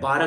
12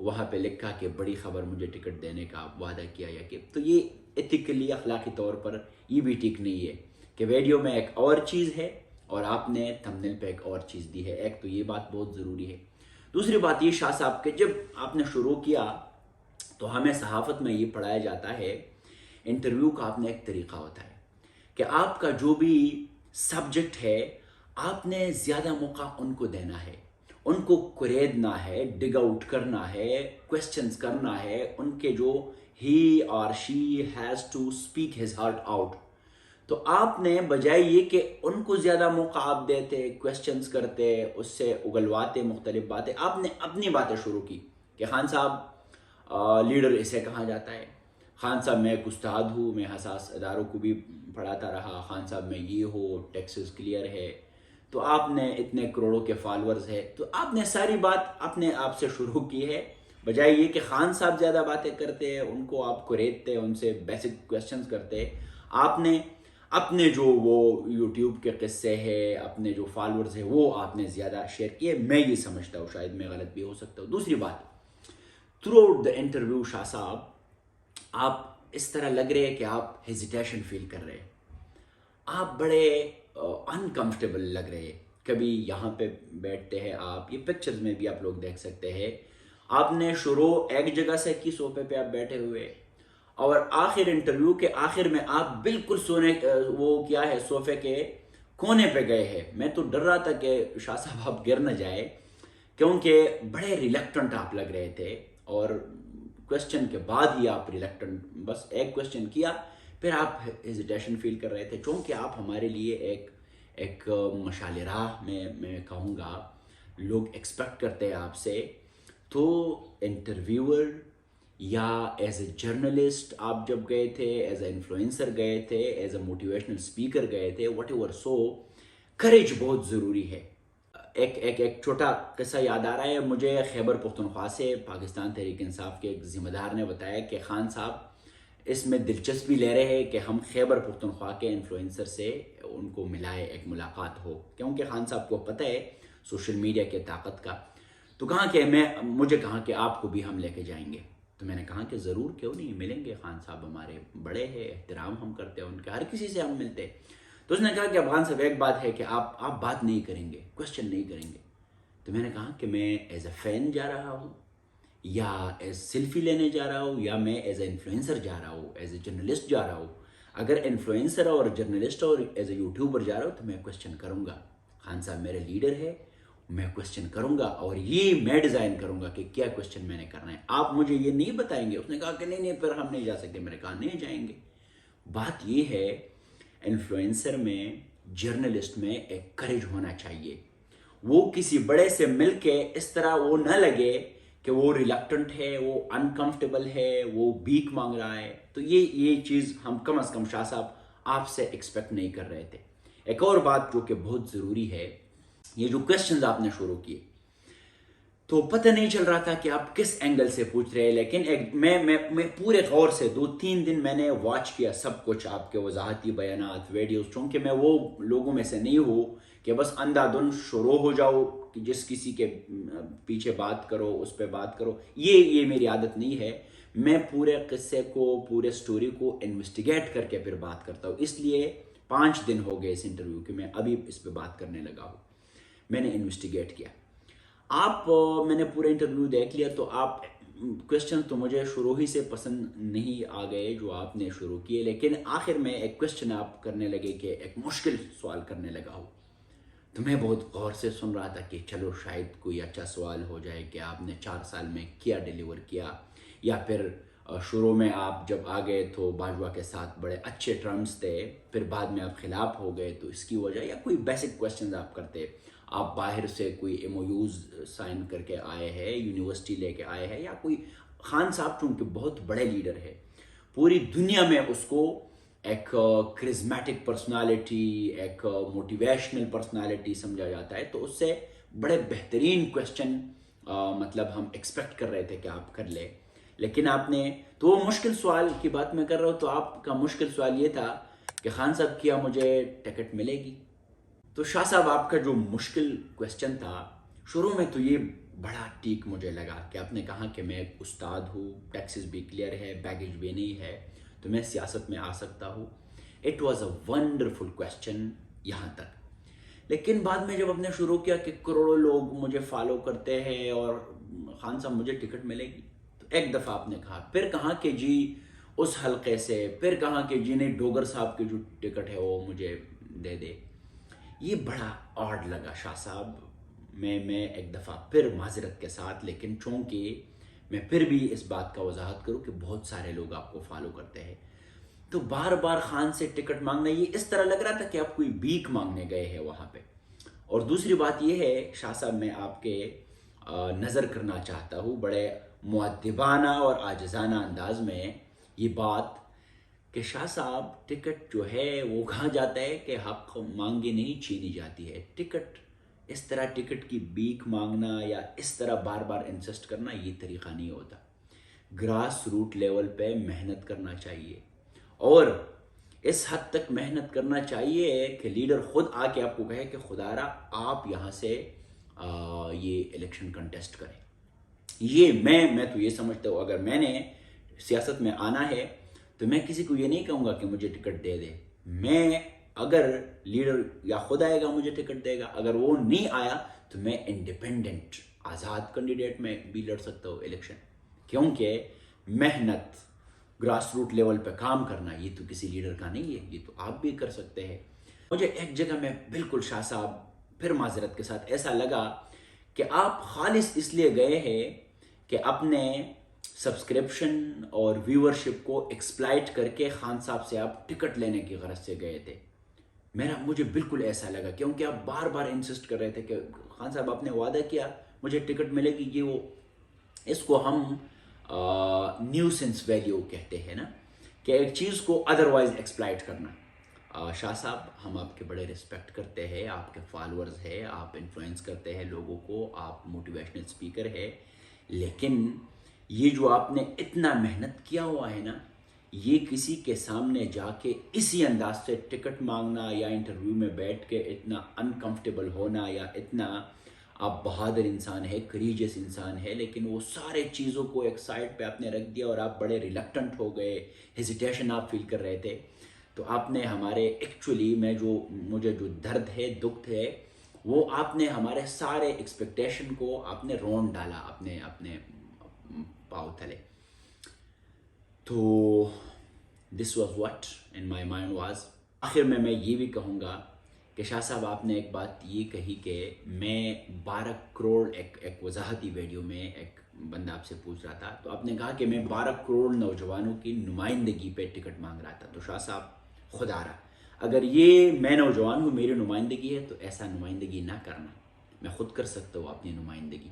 وہاں پہ لکھا کہ بڑی خبر مجھے ٹکٹ دینے کا وعدہ کیا یا کہ تو یہ ایتھیکلی اخلاقی طور پر یہ بھی ٹھیک نہیں ہے کہ ویڈیو میں ایک اور چیز ہے اور آپ نے تھمبنیل پہ ایک اور چیز دی ہے. ایک تو یہ بات بہت ضروری ہے. دوسری بات یہ شاہ صاحب کہ جب آپ نے شروع کیا تو ہمیں صحافت میں یہ پڑھایا جاتا ہے انٹرویو کا آپ نے ایک طریقہ ہوتا ہے کہ آپ کا جو بھی سبجیکٹ ہے آپ نے زیادہ موقع ان کو دینا ہے, ان کو کریدنا ہے, ڈگ آؤٹ کرنا ہے, کویسچنز کرنا ہے, ان کے جو ہی اور she has to speak his heart out. تو آپ نے بجائے یہ کہ ان کو زیادہ موقع آپ دیتے, کویسچنز کرتے, اس سے اگلواتے مختلف باتیں, آپ نے اپنی باتیں شروع کی کہ خان صاحب لیڈر اسے کہا جاتا ہے, خان صاحب میں ایک استاد ہوں, میں حساس اداروں کو بھی پڑھاتا رہا, خان صاحب میں یہ ہو, ٹیکسز کلیئر ہے, تو آپ نے اتنے کروڑوں کے فالورز ہے. تو آپ نے ساری بات اپنے آپ سے شروع کی ہے بجائے یہ کہ خان صاحب زیادہ باتیں کرتے, ان کو آپ کو ریتتے, ان سے بیسک کویسچنز کرتے. آپ نے اپنے جو وہ یوٹیوب کے قصے ہیں, اپنے جو فالورز ہیں وہ آپ نے زیادہ شیئر کیے. میں یہ سمجھتا ہوں, شاید میں غلط بھی ہو سکتا ہوں. دوسری بات, تھرو آؤٹ دا انٹرویو شاہ صاحب آپ اس طرح لگ رہے ہیں کہ آپ ہیزیٹیشن فیل کر رہے ہیں, آپ بڑے انکمفرٹیبل لگ رہے ہیں. کبھی یہاں پہ بیٹھتے ہیں آپ, یہ پکچرز میں بھی آپ لوگ دیکھ سکتے ہیں, آپ نے شروع ایک جگہ سے کی, صوفے پہ آپ بیٹھے ہوئے, اور آخر انٹرویو کے آخر میں آپ بالکل سونے وہ کیا ہے صوفے کے کونے پہ گئے ہیں. میں تو ڈر رہا تھا کہ شاہ صاحب آپ گر نہ جائے, کیونکہ بڑے ریلیکٹنٹ آپ لگ رہے تھے, اور کویسچن کے بعد ہی آپ ریلیکٹنٹ, بس ایک کویسچن کیا پھر آپ ہیزیٹیشن فیل کر رہے تھے, چونکہ آپ ہمارے لیے ایک مشعل راہ میں کہوں گا, لوگ ایکسپیکٹ کرتے ہیں آپ سے. تو انٹرویور یا ایز اے جرنلسٹ آپ جب گئے تھے, ایز اے انفلوئنسر گئے تھے, ایز اے موٹیویشنل اسپیکر گئے تھے, واٹ ایور, سو کریج بہت ضروری ہے. ایک چھوٹا قصہ یاد آ رہا ہے مجھے, خیبر پختونخوا سے پاکستان تحریک انصاف کے ایک ذمہ دار نے بتایا کہ خان صاحب اس میں دلچسپی لے رہے ہیں کہ ہم خیبر پختونخوا کے انفلوئنسر سے ان کو ملائے, ایک ملاقات ہو, کیونکہ خان صاحب کو پتہ ہے سوشل میڈیا کی طاقت کا. تو کہا کہ مجھے کہا کہ آپ کو بھی ہم لے کے جائیں گے. تو میں نے کہا کہ ضرور, کیوں نہیں, ملیں گے, خان صاحب ہمارے بڑے ہیں, احترام ہم کرتے ہیں ان کا, ہر کسی سے ہم ملتے. تو اس نے کہا کہ افغان صاحب ایک بات ہے کہ آپ بات نہیں کریں گے, کویسچن نہیں کریں گے. تو میں نے کہا کہ میں ایز اے فین جا رہا ہوں, یا ایز سیلفی لینے جا رہا ہوں, یا میں ایز اے انفلوئنسر جا رہا ہوں, ایز اے جرنلسٹ جا رہا ہوں. اگر انفلوئنسر اور جرنلسٹ اور ایز اے یوٹیوبر جا رہا ہوں تو میں کویسچن کروں گا. خان صاحب میرے لیڈر ہے, میں کویسچن کروں گا, اور یہ میں ڈیزائن کروں گا کہ کیا کویسچن میں نے کرنا ہے. آپ مجھے یہ نہیں بتائیں گے. اس نے کہا کہ نہیں پھر ہم نہیں جا سکتے. میں نے کہا نہیں جائیں گے. بات یہ ہے انفلوئنسر میں, جرنلسٹ میں ایک کریج ہونا چاہیے. وہ کسی بڑے سے مل کے اس طرح وہ نہ لگے کہ وہ ریلیکٹنٹ ہے, وہ انکمفرٹیبل ہے, وہ بھیک مانگ رہا ہے. تو یہ چیز ہم کم از کم شاہ صاحب آپ سے ایکسپیکٹ نہیں کر رہے تھے. ایک اور بات جو کہ بہت ضروری ہے, یہ جو کویسچنز آپ نے شروع کیے تو پتہ نہیں چل رہا تھا کہ آپ کس اینگل سے پوچھ رہے ہیں, لیکن میں پورے غور سے 2-3 دن میں نے واچ کیا سب کچھ, آپ کے وضاحتی بیانات, ویڈیوز, چونکہ میں وہ لوگوں میں سے نہیں ہوں کہ بس اندھا دھند شروع ہو جاؤ کہ جس کسی کے پیچھے بات کرو, اس پہ بات کرو. یہ میری عادت نہیں ہے. میں پورے قصے کو, پورے سٹوری کو انویسٹیگیٹ کر کے پھر بات کرتا ہوں. اس لیے 5 دن ہو گئے اس انٹرویو کے, میں ابھی اس پہ بات کرنے لگا ہوں. میں نے انویسٹیگیٹ کیا. میں نے پورا انٹرویو دیکھ لیا, تو آپ کویسچن تو مجھے شروع ہی سے پسند نہیں آ گئے جو آپ نے شروع کیے, لیکن آخر میں ایک کویسچن آپ کرنے لگے کہ ایک مشکل سوال کرنے لگا ہوں. تو میں بہت غور سے سن رہا تھا کہ چلو شاید کوئی اچھا سوال ہو جائے کہ آپ نے 4 سال میں کیا ڈیلیور کیا, یا پھر شروع میں آپ جب آ گئے تو باجوہ کے ساتھ بڑے اچھے ٹرمز تھے, پھر بعد میں آپ خلاف ہو گئے تو اس کی وجہ, یا کوئی بیسک کویسچنز آپ کرتے, آپ باہر سے کوئی MOUs سائن کر کے آئے ہیں, یونیورسٹی لے کے آئے ہیں, یا کوئی. خان صاحب چونکہ بہت بڑے لیڈر ہے, پوری دنیا میں اس کو ایک کرزمیٹک پرسنالٹی, ایک موٹیویشنل پرسنالٹی سمجھا جاتا ہے. تو اس سے بڑے بہترین کویسچن مطلب ہم ایکسپیکٹ کر رہے تھے کہ آپ کر لیں, لیکن آپ نے, تو وہ مشکل سوال کی بات میں کر رہا ہوں. تو آپ کا مشکل سوال یہ تھا کہ خان صاحب کیا مجھے ٹکٹ ملے گی. تو شاہ صاحب آپ کا جو مشکل کویسچن تھا شروع میں, تو یہ بڑا ٹیک مجھے لگا کہ آپ نے کہا کہ میں ایک استاد ہوں، ٹیکسز بھی کلیئر ہے، بیگیج بھی نہیں ہے، تو میں سیاست میں آ سکتا ہوں. It was a wonderful question یہاں تک. لیکن بعد میں جب آپ نے شروع کیا کہ کروڑوں لوگ مجھے فالو کرتے ہیں اور خان صاحب مجھے ٹکٹ ملے گی، تو ایک دفعہ آپ نے کہا، پھر کہا کہ جی اس حلقے سے، پھر کہا کہ جی نہیں ڈوگر صاحب کی جو ٹکٹ ہے وہ مجھے دے دے. یہ بڑا آڈ لگا شاہ صاحب. میں ایک دفعہ پھر معذرت کے ساتھ، لیکن چونکہ میں پھر بھی اس بات کا وضاحت کروں کہ بہت سارے لوگ آپ کو فالو کرتے ہیں، تو بار بار خان سے ٹکٹ مانگنا یہ اس طرح لگ رہا تھا کہ آپ کوئی بھیک مانگنے گئے ہیں وہاں پہ. اور دوسری بات یہ ہے شاہ صاحب، میں آپ کے نظر کرنا چاہتا ہوں بڑے مؤدبانہ اور عاجزانہ انداز میں یہ بات کہ شاہ صاحب ٹکٹ جو ہے وہ کہا جاتا ہے کہ حق مانگے نہیں چھینی جاتی ہے. ٹکٹ اس طرح ٹکٹ کی بھیک مانگنا یا اس طرح بار بار انسسٹ کرنا یہ طریقہ نہیں ہوتا. گراس روٹ لیول پہ محنت کرنا چاہیے، اور اس حد تک محنت کرنا چاہیے کہ لیڈر خود آ کے آپ کو کہے کہ خدا را آپ یہاں سے یہ الیکشن کنٹیسٹ کریں. یہ میں تو یہ سمجھتا ہوں اگر میں نے سیاست میں آنا ہے تو میں کسی کو یہ نہیں کہوں گا کہ مجھے ٹکٹ دے دے. میں اگر لیڈر یا خود آئے گا مجھے ٹکٹ دے گا، اگر وہ نہیں آیا تو میں انڈیپینڈنٹ آزاد کینڈیڈیٹ میں بھی لڑ سکتا ہوں الیکشن. کیونکہ محنت، گراس روٹ لیول پہ کام کرنا یہ تو کسی لیڈر کا نہیں ہے، یہ تو آپ بھی کر سکتے ہیں. مجھے ایک جگہ میں بالکل شاہ صاحب پھر معذرت کے ساتھ ایسا لگا کہ آپ خالص اس لیے گئے ہیں کہ اپنے سبسکرپشن اور ویورشپ کو ایکسپلائٹ کر کے خان صاحب سے آپ ٹکٹ لینے کی غرض سے گئے تھے. مجھے بالکل ایسا لگا کیونکہ آپ بار بار انسسٹ کر رہے تھے کہ خان صاحب آپ نے وعدہ کیا مجھے ٹکٹ ملے گی. یہ وہ اس کو ہم نیوسنس ویلیو کہتے ہیں نا، کہ ایک چیز کو ادروائز ایکسپلائٹ کرنا. شاہ صاحب ہم آپ کے بڑے رسپیکٹ کرتے ہیں، آپ کے فالورز ہیں، آپ انفلوئنس کرتے ہیں لوگوں کو، آپ موٹیویشنل اسپیکر ہے، لیکن یہ جو آپ نے اتنا محنت کیا ہوا ہے نا، یہ کسی کے سامنے جا کے اسی انداز سے ٹکٹ مانگنا یا انٹرویو میں بیٹھ کے اتنا انکمفرٹیبل ہونا، یا اتنا آپ بہادر انسان ہے، کریجس انسان ہے، لیکن وہ سارے چیزوں کو ایک سائڈ پہ آپ نے رکھ دیا اور آپ بڑے ریلکٹنٹ ہو گئے، ہیزیٹیشن آپ فیل کر رہے تھے. تو آپ نے ہمارے ایکچولی مجھے جو درد ہے، دکھ ہے، وہ آپ نے ہمارے سارے ایکسپیکٹیشن کو آپ نے رون ڈالا اپنے پاؤں تلے. تو this was what in my mind was. آخر میں یہ بھی کہوں گا کہ شاہ صاحب آپ نے ایک بات یہ کہی کہ میں 12 کروڑ ایک وضاحتی ویڈیو میں ایک بندہ آپ سے پوچھ رہا تھا، تو آپ نے کہا کہ میں 12 کروڑ نوجوانوں کی نمائندگی پہ ٹکٹ مانگ رہا تھا. تو شاہ صاحب خدا رہا اگر یہ میں نوجوان ہوں، میری نمائندگی ہے، تو ایسا نمائندگی نہ کرنا. میں خود کر سکتا ہوں اپنی نمائندگی.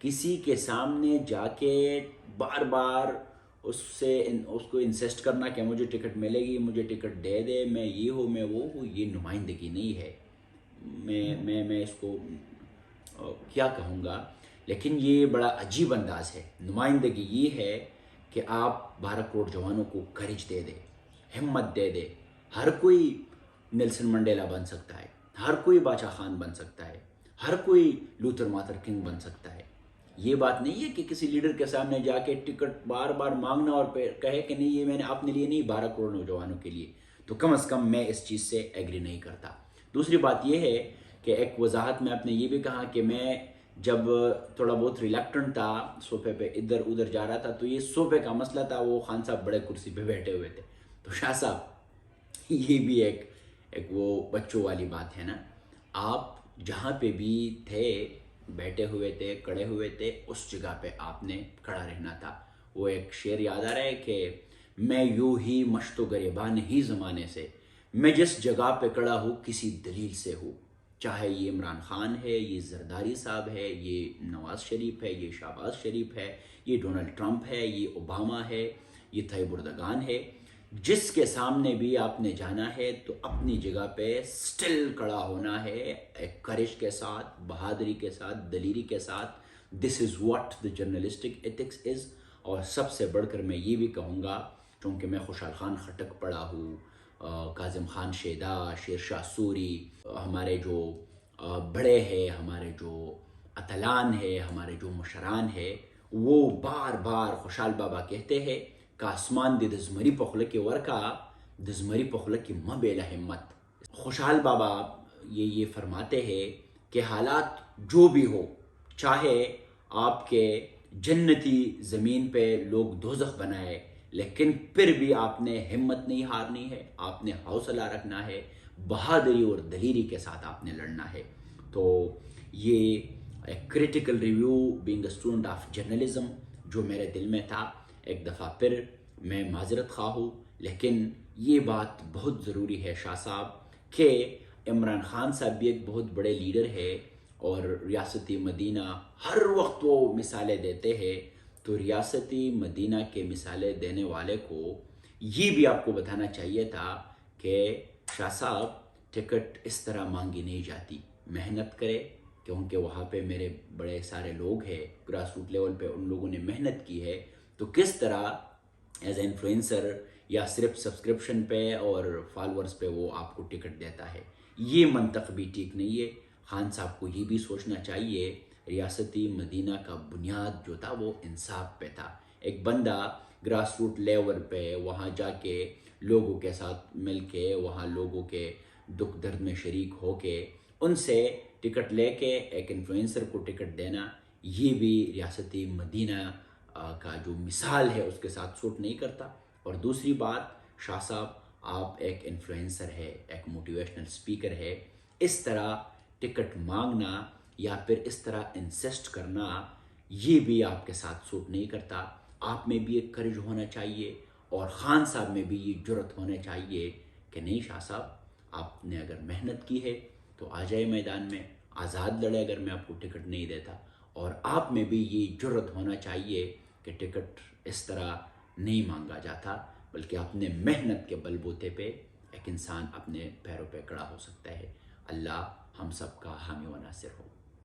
کسی کے سامنے جا کے بار بار اس کو انسسٹ کرنا کہ مجھے ٹکٹ ملے گی، مجھے ٹکٹ دے دے، میں یہ ہوں میں وہ ہوں، یہ نمائندگی نہیں ہے. میں اس کو کیا کہوں گا، لیکن یہ بڑا عجیب انداز ہے. نمائندگی یہ ہے کہ آپ 12 کروڑ جوانوں کو کریج دے دے، ہمت دے دے. ہر کوئی نیلسن منڈیلا بن سکتا ہے، ہر کوئی باچا خان بن سکتا ہے، ہر کوئی لوتھر مارٹن کنگ بن سکتا ہے. یہ بات نہیں ہے کہ کسی لیڈر کے سامنے جا کے ٹکٹ بار بار مانگنا اور کہے کہ نہیں یہ میں نے اپنے لیے نہیں، 12 کروڑ نوجوانوں کے لیے. تو کم از کم میں اس چیز سے ایگری نہیں کرتا. دوسری بات یہ ہے کہ ایک وضاحت میں آپ نے یہ بھی کہا کہ میں جب تھوڑا بہت ریلیکٹنٹ تھا، صوفے پہ ادھر ادھر جا رہا تھا، تو یہ صوفے کا مسئلہ تھا، وہ خان صاحب بڑے کرسی پہ بیٹھے ہوئے تھے. تو شاہ صاحب یہ بھی ایک وہ بچوں والی بات ہے نا. آپ جہاں پہ بھی تھے، بیٹھے ہوئے تھے، کھڑے ہوئے تھے، اس جگہ پہ آپ نے کھڑا رہنا تھا. وہ ایک شعر یاد آ رہا ہے کہ میں یوں ہی مشت و گریباں نہیں زمانے سے، میں جس جگہ پہ کھڑا ہوں کسی دلیل سے ہوں. چاہے یہ عمران خان ہے، یہ زرداری صاحب ہے، یہ نواز شریف ہے، یہ شہباز شریف ہے، یہ ڈونلڈ ٹرمپ ہے، یہ اوباما ہے، یہ طیب اردگان ہے. جس کے سامنے بھی آپ نے جانا ہے تو اپنی جگہ پہ سٹل کھڑا ہونا ہے، ایک کرش کے ساتھ، بہادری کے ساتھ، دلیری کے ساتھ. This is what the journalistic ethics is. اور سب سے بڑھ کر میں یہ بھی کہوں گا، چونکہ میں خوشحال خان خٹک پڑھا ہوں، کاظم خان شیدا، شیر شاہ سوری، ہمارے جو بڑے ہیں، ہمارے جو اتلان ہے، ہمارے جو مشران ہے، وہ بار بار خوشحال بابا کہتے ہیں کہ آسمان دی دزمری پخلے کے ورکا دزمری پخلے کی مبیلا ہمت. خوشحال بابا یہ فرماتے ہیں کہ حالات جو بھی ہو، چاہے آپ کے جنتی زمین پہ لوگ دوزخ بنائے، لیکن پھر بھی آپ نے ہمت نہیں ہارنی ہے، آپ نے حوصلہ رکھنا ہے، بہادری اور دلیری کے ساتھ آپ نے لڑنا ہے. تو یہ ایک critical review being a student of journalism جو میرے دل میں تھا. ایک دفعہ پھر میں معذرت خواہ ہوں، لیکن یہ بات بہت ضروری ہے شاہ صاحب کہ عمران خان صاحب بھی ایک بہت بڑے لیڈر ہے، اور ریاستی مدینہ ہر وقت وہ مثالیں دیتے ہیں. تو ریاستی مدینہ کے مثالیں دینے والے کو یہ بھی آپ کو بتانا چاہیے تھا کہ شاہ صاحب ٹکٹ اس طرح مانگی نہیں جاتی، محنت کرے، کیونکہ وہاں پہ میرے بڑے سارے لوگ ہیں گراس روٹ لیول پہ، ان لوگوں نے محنت کی ہے. تو کس طرح ایز اے انفلوئنسر یا صرف سبسکرپشن پہ اور فالورز پہ وہ آپ کو ٹکٹ دیتا ہے، یہ منطق بھی ٹھیک نہیں ہے. خان صاحب کو یہ بھی سوچنا چاہیے، ریاستی مدینہ کا بنیاد جو تھا وہ انصاف پہ تھا. ایک بندہ گراس روٹ لیول پہ وہاں جا کے لوگوں کے ساتھ مل کے، وہاں لوگوں کے دکھ درد میں شریک ہو کے ان سے ٹکٹ لے کے ایک انفلوئنسر کو ٹکٹ دینا، یہ بھی ریاستی مدینہ کا جو مثال ہے اس کے ساتھ سوٹ نہیں کرتا. اور دوسری بات، شاہ صاحب آپ ایک انفلوئنسر ہے، ایک موٹیویشنل اسپیکر ہے، اس طرح ٹکٹ مانگنا یا پھر اس طرح انسسٹ کرنا یہ بھی آپ کے ساتھ سوٹ نہیں کرتا. آپ میں بھی ایک کرج ہونا چاہیے، اور خان صاحب میں بھی یہ جرت ہونا چاہیے کہ نہیں شاہ صاحب، آپ نے اگر محنت کی ہے تو آ جائے میدان میں، آزاد لڑے اگر میں آپ کو ٹکٹ نہیں دیتا. اور آپ میں بھی یہ جرت ہونا چاہیے کہ ٹکٹ اس طرح نہیں مانگا جاتا، بلکہ اپنے محنت کے بل بوتے پہ ایک انسان اپنے پیروں پہ کھڑا ہو سکتا ہے. اللہ ہم سب کا حامی و ناصر ہو.